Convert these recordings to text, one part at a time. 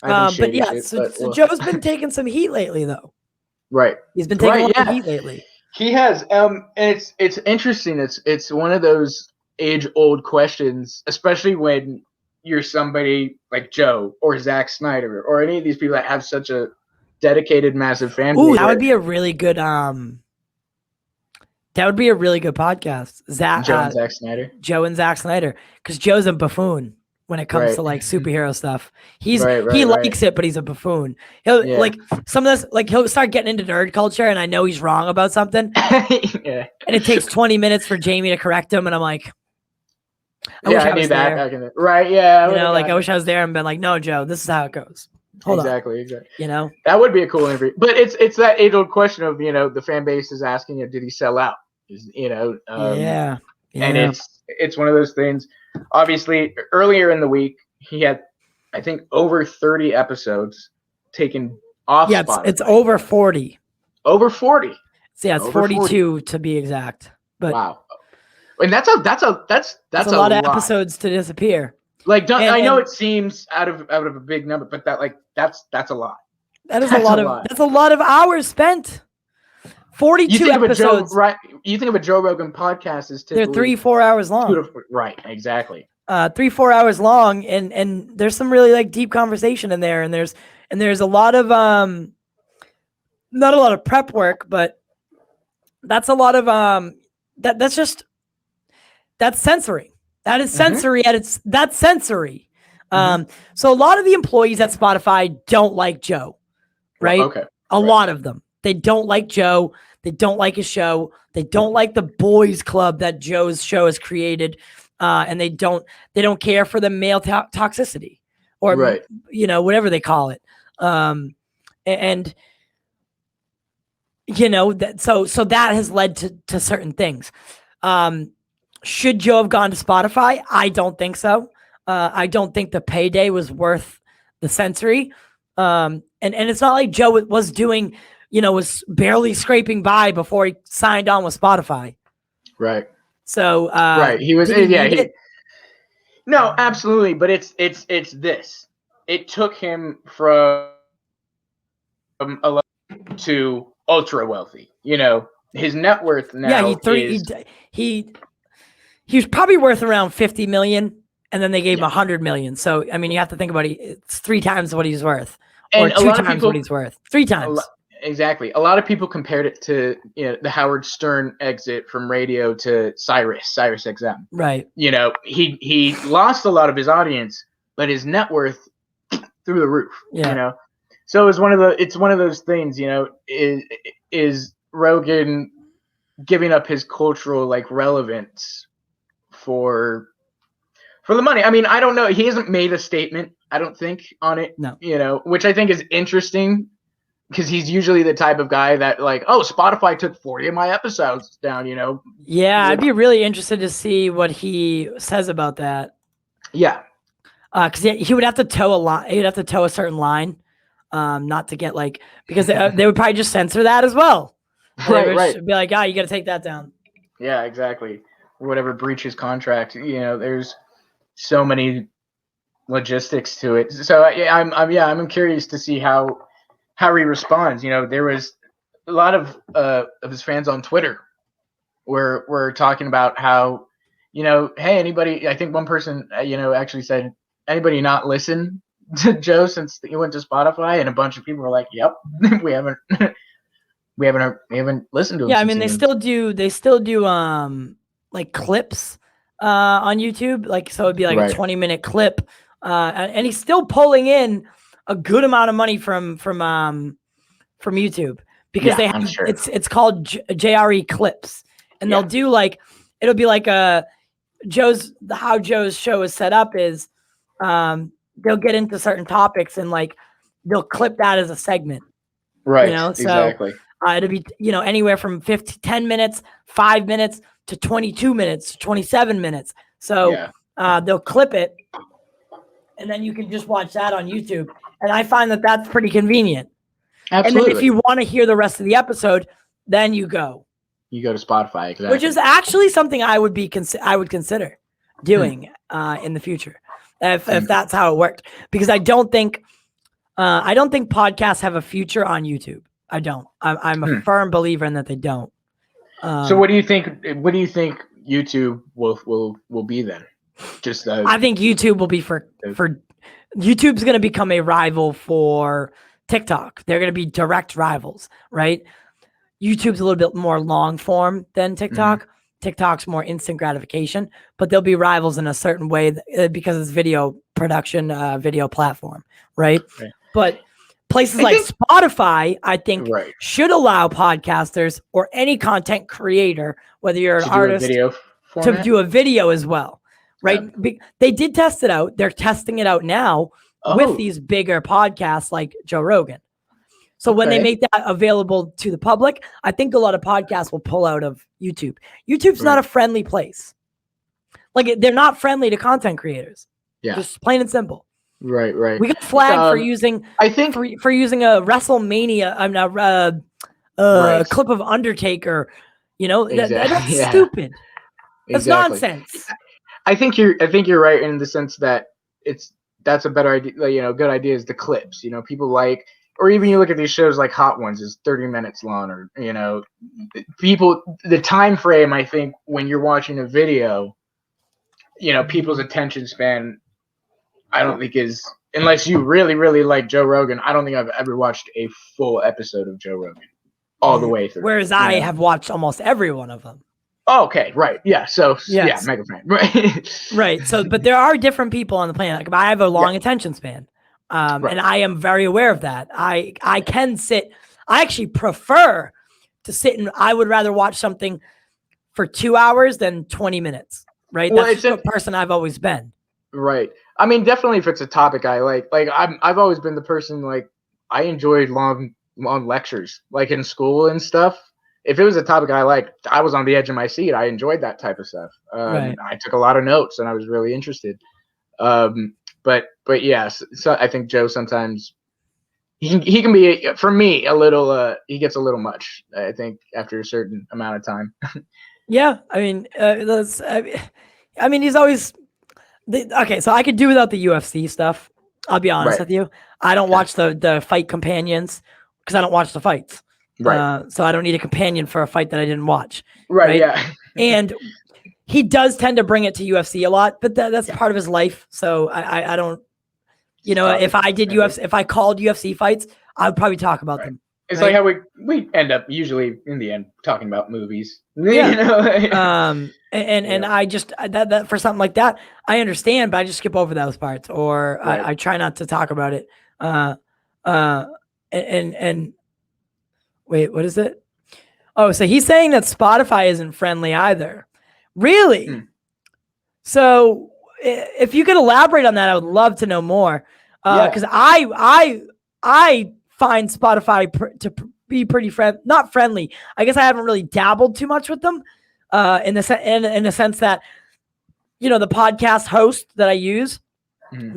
I think But shady yeah, shit. so Joe's been taking some heat lately, though. Right. He's been taking a lot of heat lately. He has. And it's interesting. It's one of those age-old questions, especially when you're somebody like Joe or Zack Snyder or any of these people that have such a dedicated, massive fan base. Ooh, that would be a really good that would be a really good podcast. Joe and Zack Snyder. Joe and Zack Snyder, because Joe's a buffoon when it comes to like superhero stuff. He likes it, but he's a buffoon. He'll like some of this, like he'll start getting into nerd culture, and I know he's wrong about something. And it takes 20 minutes for Jamie to correct him, and I'm like, I wish I was there. Right? Yeah. I wish I was there and been like, no, Joe, this is how it goes. Hold on. Exactly. That would be a cool interview. But it's that age-old question of the fan base is asking you, did he sell out? Yeah. And it's one of those things. Obviously, earlier in the week, he had, I think, over 30 episodes taken off. Yeah, it's over 40. Over 40. So yeah, it's over 42 40. To be exact. But wow, and that's a lot of episodes to disappear. Like, I know it seems out of a big number, but that's a lot. That's a lot of hours spent. 42 episodes. You think of a Joe Rogan podcast as they're 3-4 hours long. Right, exactly. 3-4 hours long, and there's some really like deep conversation in there, and there's a lot of not a lot of prep work, but that's a lot of that's sensory. That is sensory that's sensory. So a lot of the employees at Spotify don't like Joe, right? Okay. A lot of them. They don't like Joe. They don't like his show. They don't like the boys club that Joe's show has created. And they don't care for the male toxicity or, whatever they call it. So that has led to certain things. Should Joe have gone to Spotify? I don't think so. I don't think the payday was worth the sensory. And it's not like Joe was doing, was barely scraping by before he signed on with Spotify. Right. So, he was, no, absolutely. But it's this, it took him from a to ultra wealthy, his net worth now. He was probably worth around 50 million. And then they gave him 100 million. So, I mean, you have to think about it. It's 3 times what he's worth. And or 2 times what he's worth. 3 times. Exactly. A lot of people compared it to the Howard Stern exit from radio to Sirius XM. Right. He lost a lot of his audience, but his net worth through the roof. Yeah. So it's one of those things. Is Rogan giving up his cultural relevance for the money? I mean, I don't know. He hasn't made a statement, I don't think, on it. No. Which I think is interesting because he's usually the type of guy that Spotify took 40 of my episodes down, Yeah, I'd be really interested to see what he says about that. Yeah. Because he would have to toe a line. He'd have to toe a certain line, not to get because they would probably just censor that as well. Right. Be like, you got to take that down. Yeah, exactly. Whatever breaches contract, there's so many logistics to it. So I'm curious to see how he responds. There was a lot of his fans on Twitter were talking about how, hey, anybody, I think one person, actually said, anybody not listen to Joe since he went to Spotify? And a bunch of people were like, yep, we haven't listened to him. Yeah, I mean, they still do clips on YouTube, so it'd be a 20-minute clip, and he's still pulling in a good amount of money from YouTube because they have it's called JRE clips, and they'll do it'll be how Joe's show is set up is they'll get into certain topics and they'll clip that as a segment, right? So exactly. It'll be anywhere from 10 minutes, 5 minutes to 22 minutes, 27 minutes. So they'll clip it, and then you can just watch that on YouTube. And I find that that's pretty convenient. Absolutely. And then if you want to hear the rest of the episode, then you go. You go to Spotify, exactly. Which is actually something I would consider doing in the future if that's how it worked. Because I don't think I don't think podcasts have a future on YouTube. I don't. I'm a firm believer in that they don't. So what do you think? What do you think YouTube will be then? Just I think YouTube will be for YouTube's going to become a rival for TikTok. They're going to be direct rivals, right? YouTube's a little bit more long form than TikTok. TikTok's more instant gratification, but they'll be rivals in a certain way because it's video production, video platform, right? But places like Spotify, I think, should allow podcasters or any content creator, whether you're an artist, to do a video as well, right? Yeah. They did test it out. They're testing it out now with these bigger podcasts like Joe Rogan. So when they make that available to the public, I think a lot of podcasts will pull out of YouTube. YouTube's not a friendly place. Like, they're not friendly to content creators. Yeah. Just plain and simple. Right. We got flagged for using, I think, for using a WrestleMania, a clip of Undertaker. You know, that's stupid. That's nonsense. I think you're right in the sense that that's a better idea. You know, good idea is the clips. You know, people like, or even you look at these shows like Hot Ones is 30 minutes long, or you know, the time frame. I think when you're watching a video, you know, people's attention span, I don't think is, unless you really, really like Joe Rogan. I don't think I've ever watched a full episode of Joe Rogan all the way through. Whereas I have watched almost every one of them. Oh, okay, right. Yeah. So yeah, mega fan. Right. Right. So, but there are different people on the planet. Like, I have a long attention span. And I am very aware of that. I can sit. I actually prefer to sit, and I would rather watch something for 2 hours than 20 minutes. Right. Well, that's the person I've always been. Right. I mean, definitely if it's a topic I like I've always been the person, like, I enjoyed long lectures, like in school and stuff. If it was a topic I liked, I was on the edge of my seat. I enjoyed that type of stuff. I took a lot of notes and I was really interested. But yes, so I think Joe sometimes he can be, for me, a little he gets a little much, I think, after a certain amount of time. Yeah, I mean, he's always okay. So I could do without the UFC stuff. I'll be honest with you. I don't watch the fight companions because I don't watch the fights. Right. So I don't need a companion for a fight that I didn't watch. Right. Yeah. And he does tend to bring it to UFC a lot, but that's part of his life. So I don't, you know, if I did UFC, if I called UFC fights, I would probably talk about them. It's like how we end up usually in the end talking about movies. Yeah. You know? And I just that for something like that, I understand, but I just skip over those parts, or I try not to talk about it. And wait, what is it? Oh, so he's saying that Spotify isn't friendly either. Really? So if you could elaborate on that, I would love to know more. Because I find Spotify to be pretty not friendly. I guess I haven't really dabbled too much with them. In the sense that, you know, the podcast host that I use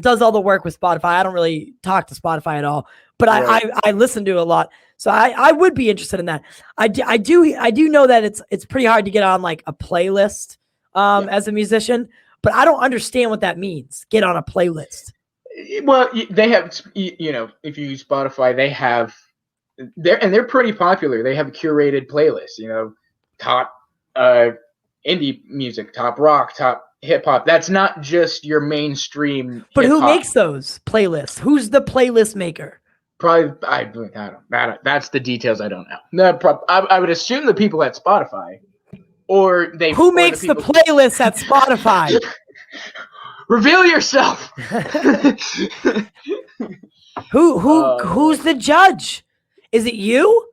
does all the work with Spotify. I don't really talk to Spotify at all, but I listen to it a lot. So I would be interested in that. I do know that it's pretty hard to get on like a playlist as a musician, but I don't understand what that means. Get on a playlist. Well, they have, you know, if you use Spotify, they're pretty popular. They have curated playlists, you know, top indie music, top rock, top hip hop. That's not just your mainstream. But who makes those playlists? Who's the playlist maker? Probably, I don't. That's the details I don't know. I would assume the people at Spotify, or they. Who makes the playlists at Spotify? Reveal yourself. Who's the judge? Is it you?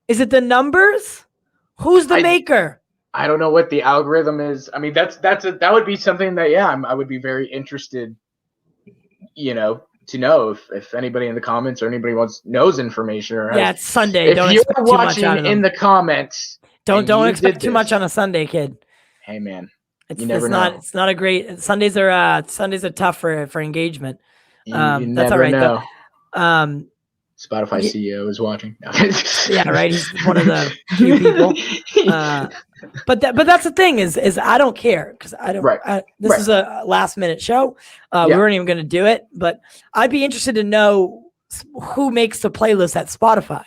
Is it the numbers? Who's the maker? I don't know what the algorithm is. I mean, that would be something that I would be very interested, you know, to know if anybody in the comments or anybody knows information. Or it's Sunday. If you're watching in the comments, don't expect too much on a Sunday, kid. Hey man, it's not a great. Sundays are tough for engagement. You that's all right know. Though. Spotify CEO is watching. Yeah, right. He's one of the few people. But that's the thing is I don't care because I don't. Right. This is a last minute show. We weren't even going to do it, but I'd be interested to know who makes the playlist at Spotify.